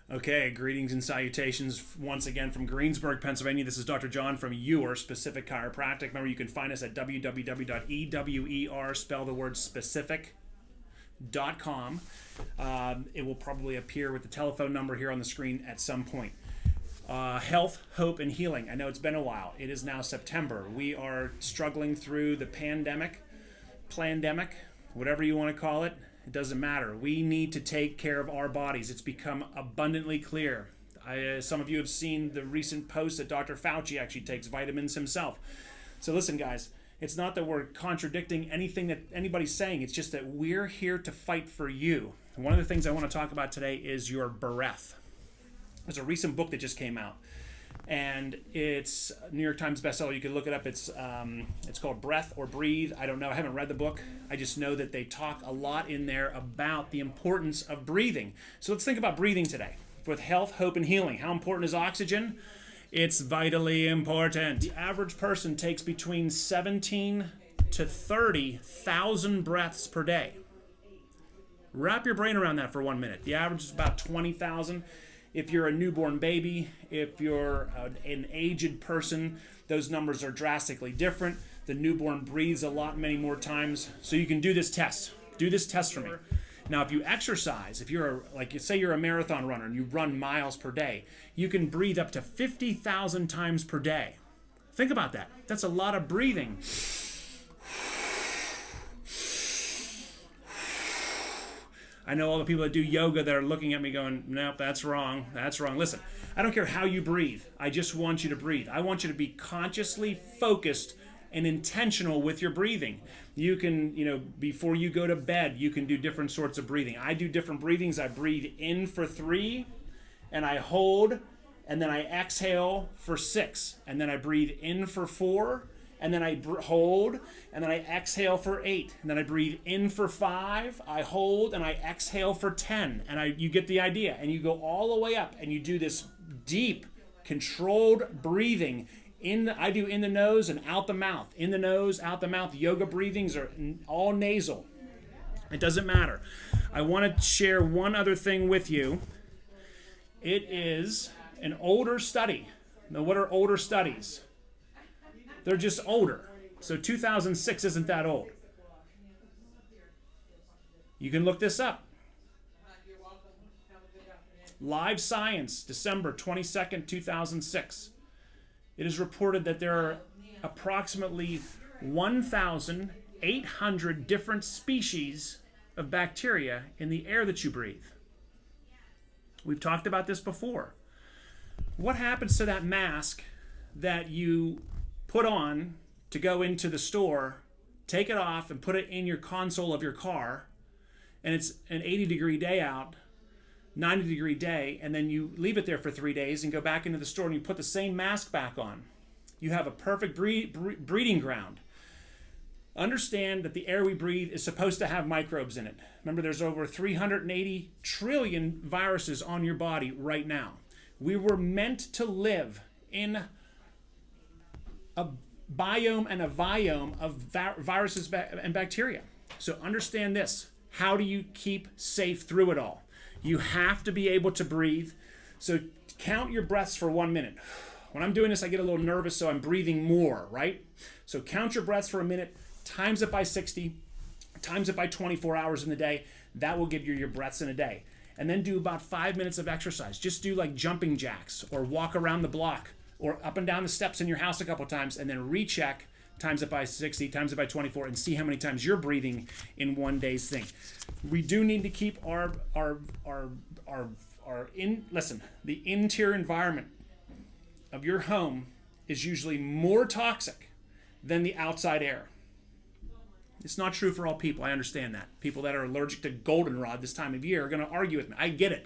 Okay, greetings and salutations once again from Greensburg, Pennsylvania. This is Dr. John from Your Specific Chiropractic. Remember, you can find us at www.ewer, spell the word specific.com. It will probably appear with the telephone number here on the screen at some point. Health, hope, and healing. I know it's been a while. It is now September. We are struggling through the pandemic, whatever you want to call it. It doesn't matter. We need to take care of our bodies. It's become abundantly clear. Some of you have seen the recent post that Dr. Fauci actually takes vitamins himself. So listen, guys, it's not that we're contradicting anything that anybody's saying. It's just that we're here to fight for you. And one of the things I want to talk about today is your breath. There's a recent book that just came out, and it's a New York Times bestseller. You can look it up. It's called Breath or Breathe. I don't know. I haven't read the book. I just know that they talk a lot in there about the importance of breathing. So let's think about breathing today. With health, hope, and healing. How important is oxygen? It's vitally important. The average person takes between 17 to 30,000 breaths per day. Wrap your brain around that for 1 minute. The average is about 20,000. If you're a newborn baby, if you're an aged person, those numbers are drastically different. The newborn breathes a lot, many more times. So you can do this test. Do this test for me. Now, if you exercise, if you're say you're a marathon runner and you run miles per day, you can breathe up to 50,000 times per day. Think about that. That's a lot of breathing. I know all the people that do yoga that are looking at me going, nope, that's wrong. That's wrong. Listen, I don't care how you breathe. I just want you to breathe. I want you to be consciously focused and intentional with your breathing. You can, before you go to bed, you can do different sorts of breathing. I do different breathings. I breathe in for 3, and I hold, and then I exhale for 6, and then I breathe in for 4, and then I hold, and then I exhale for 8, and then I breathe in for 5, I hold, and I exhale for 10, and you get the idea, and you go all the way up, and you do this deep, controlled breathing. I do in the nose and out the mouth. In the nose, out the mouth. Yoga breathings are all nasal. It doesn't matter. I want to share one other thing with you. It is an older study. Now, what are older studies? They're just older. So 2006 isn't that old. You can look this up. Live Science, December 22nd, 2006. It is reported that there are approximately 1,800 different species of bacteria in the air that you breathe. We've talked about this before. What happens to that mask that you put on to go into the store, take it off and put it in your console of your car, and it's an 80-degree day out, 90-degree day, and then you leave it there for 3 days and go back into the store and you put the same mask back on? You have a perfect breeding ground. Understand that the air we breathe is supposed to have microbes in it. Remember, there's over 380 trillion viruses on your body right now. We were meant to live in a biome and a viome of viruses and bacteria. So understand this. How do you keep safe through it all? You have to be able to breathe. So count your breaths for 1 minute. When I'm doing this, I get a little nervous, so I'm breathing more, right? So count your breaths for a minute, times it by 60, times it by 24 hours in the day. That will give you your breaths in a day. And then do about 5 minutes of exercise. Just do like jumping jacks or walk around the block or up and down the steps in your house a couple times, and then recheck, times it by 60, times it by 24, and see how many times you're breathing in 1 day's thing. We do need to keep the interior environment of your home is usually more toxic than the outside air. It's not true for all people. I understand that. People that are allergic to goldenrod this time of year are going to argue with me. I get it.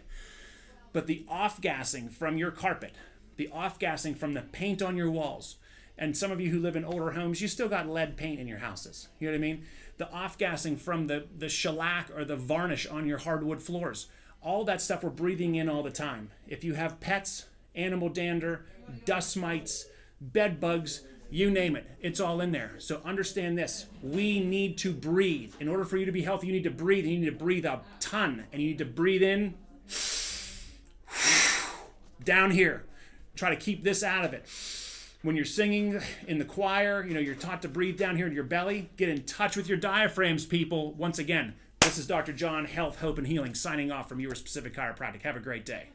But the off-gassing from your carpet, the off-gassing from the paint on your walls, and some of you who live in older homes, you still got lead paint in your houses. You know what I mean? The off-gassing from the shellac or the varnish on your hardwood floors. All that stuff we're breathing in all the time. If you have pets, animal dander, dust mites, bed bugs, you name it. It's all in there. So understand this. We need to breathe. In order for you to be healthy, you need to breathe. You need to breathe a ton. And you need to breathe in down here. Try to keep this out of it. When you're singing in the choir, you're taught to breathe down here in your belly. Get in touch with your diaphragms, people. Once again, this is Dr. John, Health, Hope, and Healing, signing off from your Specific Chiropractic. Have a great day.